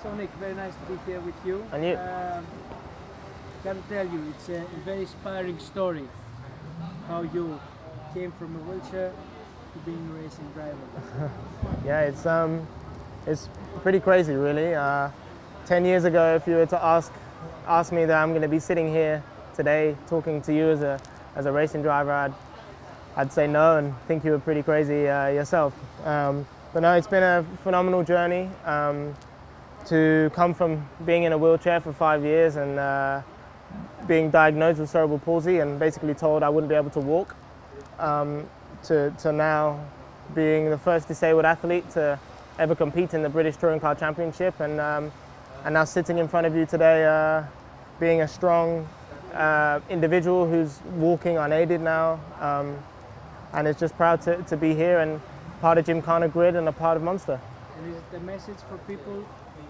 So Nick, very nice to be here with you. And you? Gotta tell you, it's a very inspiring story. How you came from a wheelchair to being a racing driver. Yeah, it's pretty crazy, really. 10 years ago, if you were to ask me that I'm going to be sitting here today talking to you as a racing driver, I'd say no and think you were pretty crazy yourself. But no, it's been a phenomenal journey to come from being in a wheelchair for 5 years and being diagnosed with cerebral palsy and basically told I wouldn't be able to walk, to now being the first disabled athlete to ever compete in the British Touring Car Championship, and now sitting in front of you today, being a strong individual who's walking unaided now, and is just proud to be here and part of Gymkhana Grid and a part of Monster. And is it a message for people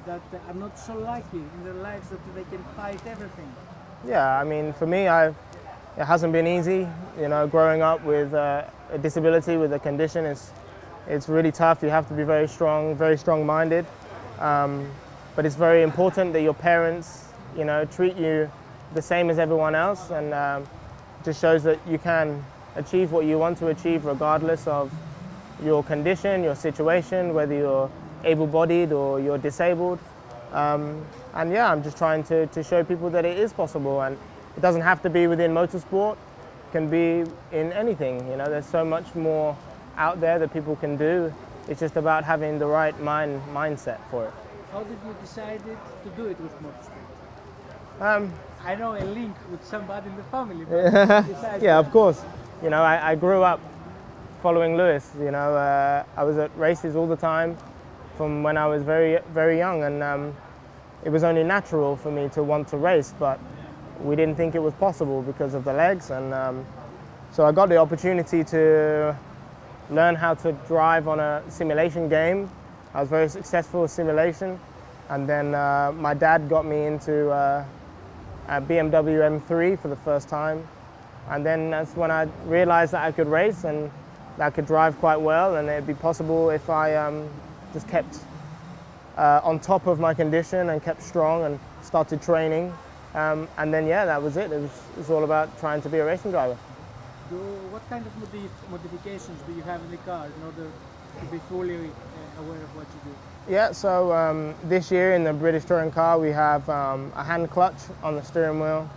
that are not so lucky in their lives that they can fight everything? Yeah, I mean, for me, it hasn't been easy. You know, growing up with a disability, with a condition, it's really tough. You have to be very strong-minded. But it's very important that your parents, you know, treat you the same as everyone else, and just shows that you can achieve what you want to achieve regardless of your condition, your situation, whether you're able-bodied or you're disabled. And yeah, I'm just trying to show people that it is possible, and it doesn't have to be within motorsport. It can be in anything. You know, there's so much more out there that people can do. It's just about having the right mindset for it. How did you decide to do it with motorsport? I know a link with somebody in the family. But yeah, of course. You know, I grew up following Lewis. You know, I was at races all the time from when I was very young, and it was only natural for me to want to race, but we didn't think it was possible because of the legs, and so I got the opportunity to learn how to drive on a simulation game. I was very successful with simulation, and then my dad got me into a BMW M3 for the first time, and then that's when I realized that I could race and that I could drive quite well, and it'd be possible if I just kept on top of my condition and kept strong and started training. And then, yeah, that was it. It was all about trying to be a racing driver. What kind of modifications do you have in the car in order to be fully aware of what you do? Yeah, so this year in the British Touring Car we have a hand clutch on the steering wheel.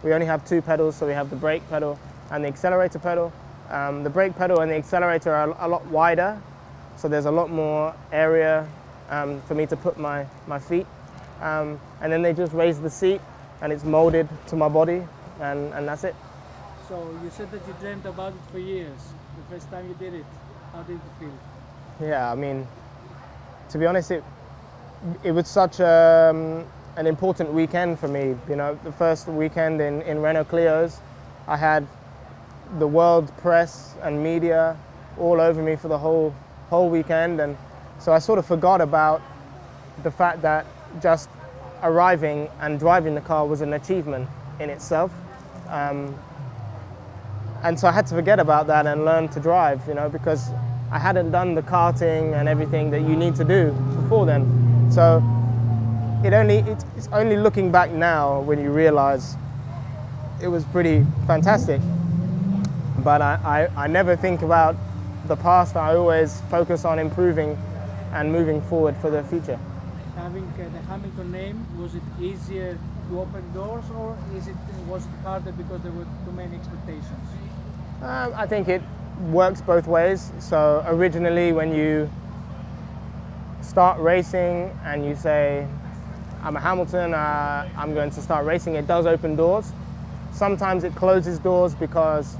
We only have 2 pedals, so we have the brake pedal and the accelerator pedal. The brake pedal and the accelerator are a lot wider, so there's a lot more area for me to put my feet. And then they just raise the seat and it's molded to my body, and that's it. So you said that you dreamt about it for years. The first time you did it, how did you feel? Yeah, I mean, to be honest, it was such an important weekend for me. You know, the first weekend in Renault Clios, I had the world press and media all over me for the whole weekend, and so I sort of forgot about the fact that just arriving and driving the car was an achievement in itself. And so I had to forget about that and learn to drive, you know, because I hadn't done the karting and everything that you need to do before then. So it's only looking back now when you realize it was pretty fantastic. But I never think about the past. I always focus on improving and moving forward for the future. Having the Hamilton name, was it easier to open doors, or was it harder because there were too many expectations? I think it works both ways. So originally when you start racing and you say, I'm a Hamilton, I'm going to start racing, it does open doors. Sometimes it closes doors because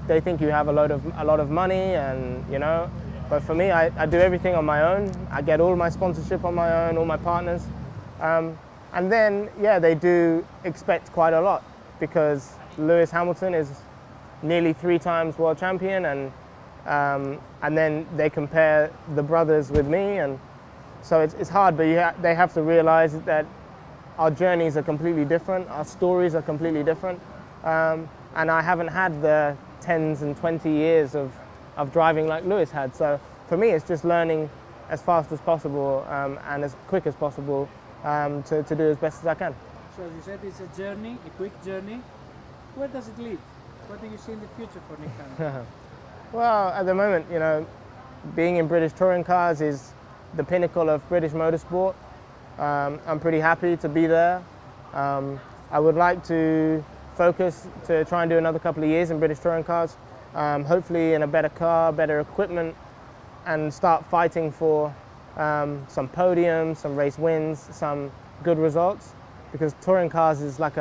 they think you have a lot of money, and you know. But for me, I do everything on my own. I get all my sponsorship on my own, all my partners. And then, yeah, they do expect quite a lot because Lewis Hamilton is nearly 3 times world champion, and then they compare the brothers with me, and so it's hard, but they have to realize that our journeys are completely different, our stories are completely different, and I haven't had the 10s and 20 years of driving like Lewis had. So for me, it's just learning as fast as possible and as quick as possible to do as best as I can. So as you said, it's a journey, a quick journey. Where does it lead? What do you see in the future for Nic Hamilton? Well, at the moment, you know, being in British touring cars is the pinnacle of British motorsport. I'm pretty happy to be there. I would like to focus to try and do another couple of years in British touring cars, hopefully in a better car, better equipment, and start fighting for some podiums, some race wins, some good results. Because touring cars is like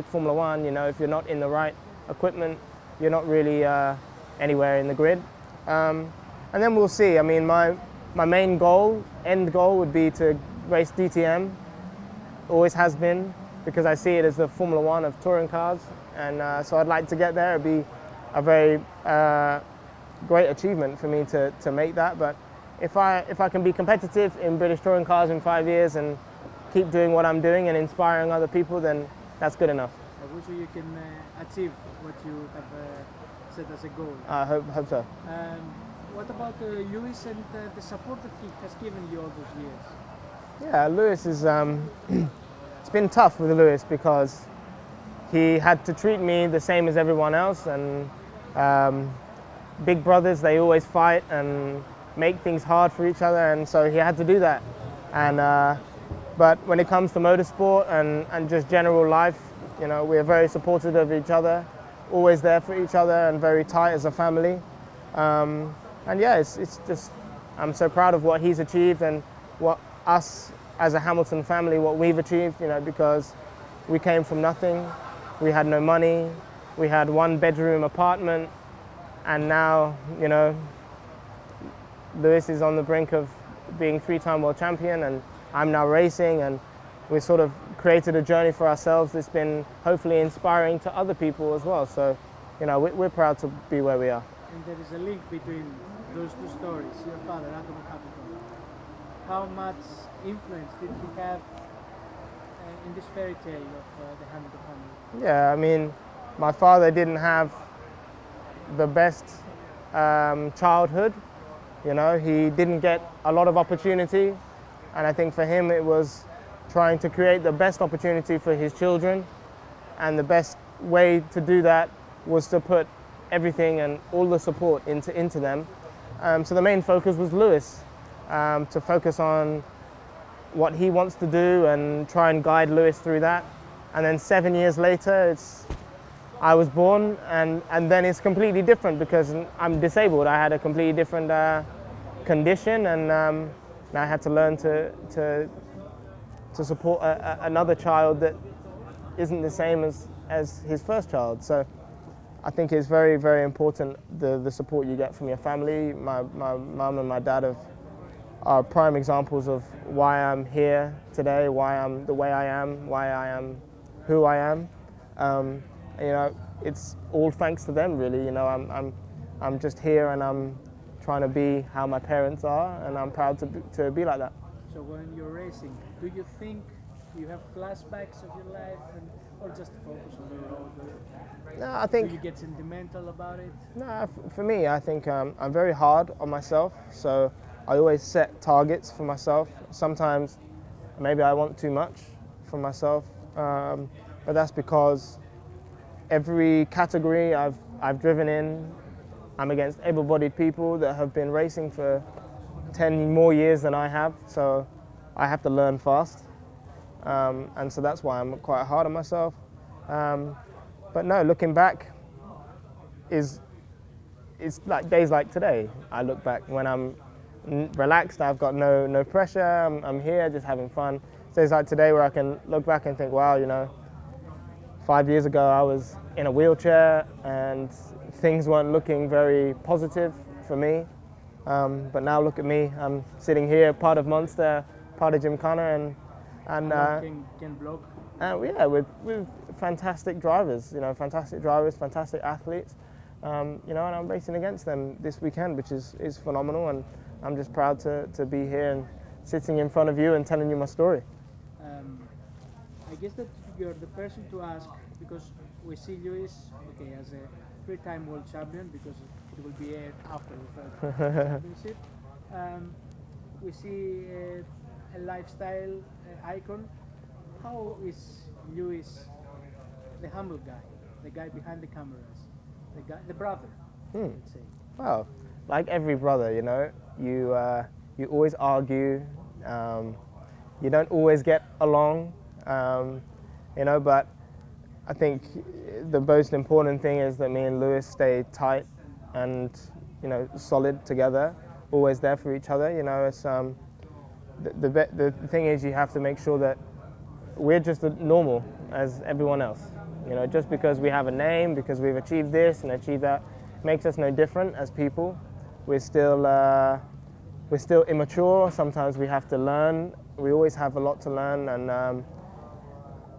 Formula One. You know, if you're not in the right equipment, you're not really anywhere in the grid. And then we'll see. I mean, my main goal, end goal, would be to race DTM. Always has been, because I see it as the Formula One of touring cars, and so I'd like to get there. It'd be a very great achievement for me to make that. But if I can be competitive in British touring cars in 5 years and keep doing what I'm doing and inspiring other people, then that's good enough. I wish you can achieve what you have set as a goal. I hope so. What about Lewis and the support that he has given you all those years? Yeah, Lewis is. It's been tough with Lewis because he had to treat me the same as everyone else, and big brothers, they always fight and make things hard for each other, and so he had to do that. And but when it comes to motorsport and just general life, you know, we're very supportive of each other, always there for each other, and very tight as a family. And yeah, it's just, I'm so proud of what he's achieved and what us as a Hamilton family, what we've achieved, you know, because we came from nothing, we had no money, we had 1-bedroom apartment, and now, you know, Lewis is on the brink of being 3-time world champion, and I'm now racing, and we've sort of created a journey for ourselves that's been hopefully inspiring to other people as well. So, you know, we're proud to be where we are. And there is a link between those two stories, your father, Hamilton. How much influence did he have in this fairy tale of the Hamilton family? Yeah, I mean, my father didn't have the best childhood. You know, he didn't get a lot of opportunity, and I think for him it was trying to create the best opportunity for his children, and the best way to do that was to put everything and all the support into them. So the main focus was Lewis, to focus on what he wants to do and try and guide Lewis through that. And then 7 years later, I was born, and then it's completely different because I'm disabled. I had a completely different condition, and I had to learn to support another child that isn't the same as his first child. So I think it's very, very important, the support you get from your family. My mum and my dad are prime examples of why I'm here today, why I'm the way I am, why I am who I am. You know, it's all thanks to them, really. You know, I'm just here, and I'm trying to be how my parents are, and I'm proud to be like that. So when you're racing, do you think you have flashbacks of your life, or just focus on the road? No, I think. Do you get sentimental about it? No, for me, I think I'm very hard on myself, so I always set targets for myself. Sometimes maybe I want too much from myself, but that's because every category I've driven in, I'm against able-bodied people that have been racing for 10 more years than I have, so I have to learn fast, and so that's why I'm quite hard on myself. But no, looking back it's like days like today. I look back when I'm relaxed, I've got no pressure, I'm here just having fun. Days like today where I can look back and think, wow, you know, 5 years ago I was in a wheelchair and things weren't looking very positive for me. But now look at me, I'm sitting here, part of Monster, part of Gymkhana, and can block. Yeah, with fantastic drivers, you know, fantastic athletes, you know, and I'm racing against them this weekend, which is phenomenal, and I'm just proud to be here and sitting in front of you and telling you my story. I guess that you're the person to ask, because we see Lewis, okay, as a 3-time world champion, because it will be aired after the championship. we see a lifestyle icon. How is Lewis the humble guy, the guy behind the cameras, the brother, let's say? Well, like every brother, you know, you always argue. You don't always get along, you know, but I think the most important thing is that me and Lewis stay tight and, you know, solid together, always there for each other. You know, it's the thing is you have to make sure that we're just normal as everyone else. You know, just because we have a name, because we've achieved this and achieved that, makes us no different as people. We're still immature. Sometimes we have to learn. We always have a lot to learn,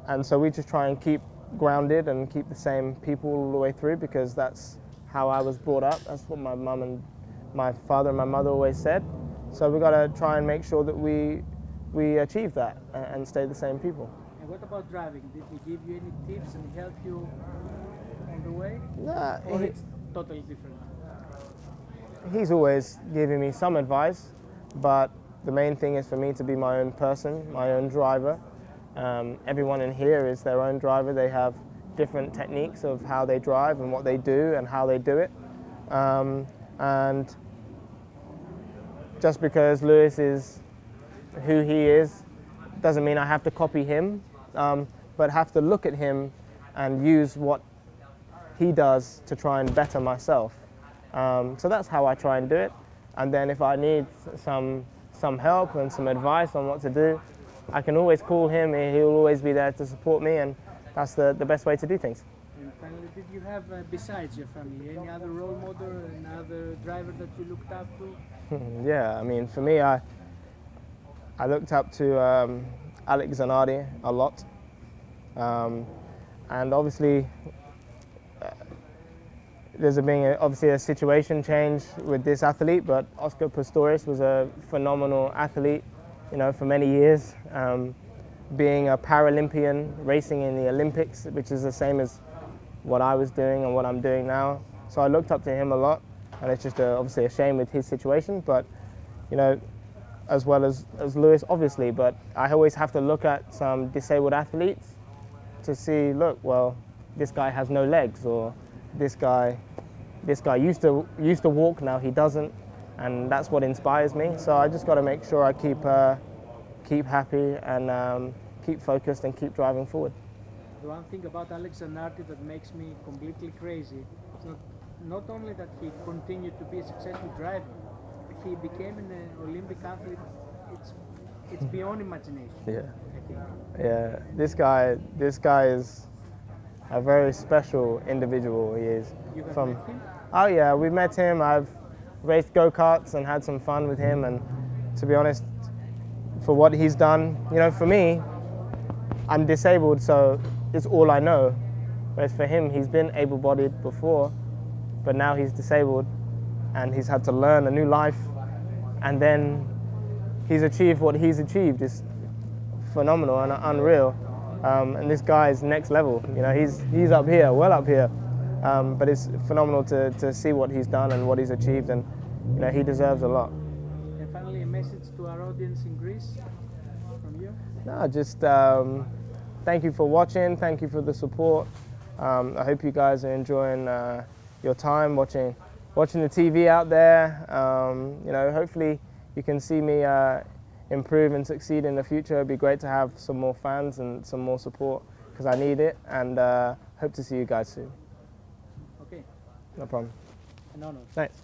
and so we just try and keep grounded and keep the same people all the way through, because that's how I was brought up. That's what my mum and my father and my mother always said. So we got to try and make sure that we achieve that and stay the same people. And what about driving? Did he give you any tips and help you on the way? Nah, or it's totally different? He's always giving me some advice, but the main thing is for me to be my own person, my own driver. Everyone in here is their own driver. They have different techniques of how they drive and what they do and how they do it. And just because Lewis is who he is doesn't mean I have to copy him, but have to look at him and use what he does to try and better myself. So that's how I try and do it. And then if I need some help and some advice on what to do, I can always call him. He'll always be there to support me, and that's the best way to do things. And finally, did you have, besides your family, any other role model, another driver that you looked up to? Yeah, I mean, for me, I looked up to Nic Hamilton a lot, and obviously there's been obviously a situation change with this athlete, but Oscar Pistorius was a phenomenal athlete, you know, for many years, being a Paralympian, racing in the Olympics, which is the same as what I was doing and what I'm doing now. So I looked up to him a lot, and it's just obviously a shame with his situation, but, you know, as well as Lewis, obviously, but I always have to look at some disabled athletes to see, look, well, this guy has no legs, or this guy used to walk, now he doesn't, and that's what inspires me. So I just got to make sure I keep happy and keep focused and keep driving forward. The one thing about Nic Hamilton that makes me completely crazy is not only that he continued to be a successful driver, he became an Olympic athlete. It's beyond imagination. Yeah. I think. Yeah. This guy is a very special individual. He is. You have From. met him? Oh yeah, we met him. I've raced go-karts and had some fun with him. And to be honest, for what he's done, you know, for me, I'm disabled, so it's all I know. Whereas for him, he's been able-bodied before, but now he's disabled, and he's had to learn a new life, and then he's achieved what he's achieved. It's phenomenal and unreal. And this guy is next level. You know, he's up here, well up here. But it's phenomenal to see what he's done and what he's achieved, and you know, he deserves a lot. And finally, a message to our audience in Greece from you? No, just thank you for watching. Thank you for the support. I hope you guys are enjoying your time watching the TV out there. You know, hopefully you can see me improve and succeed in the future. It'd be great to have some more fans and some more support, because I need it, and hope to see you guys soon. Okay. No problem. An honor. Thanks.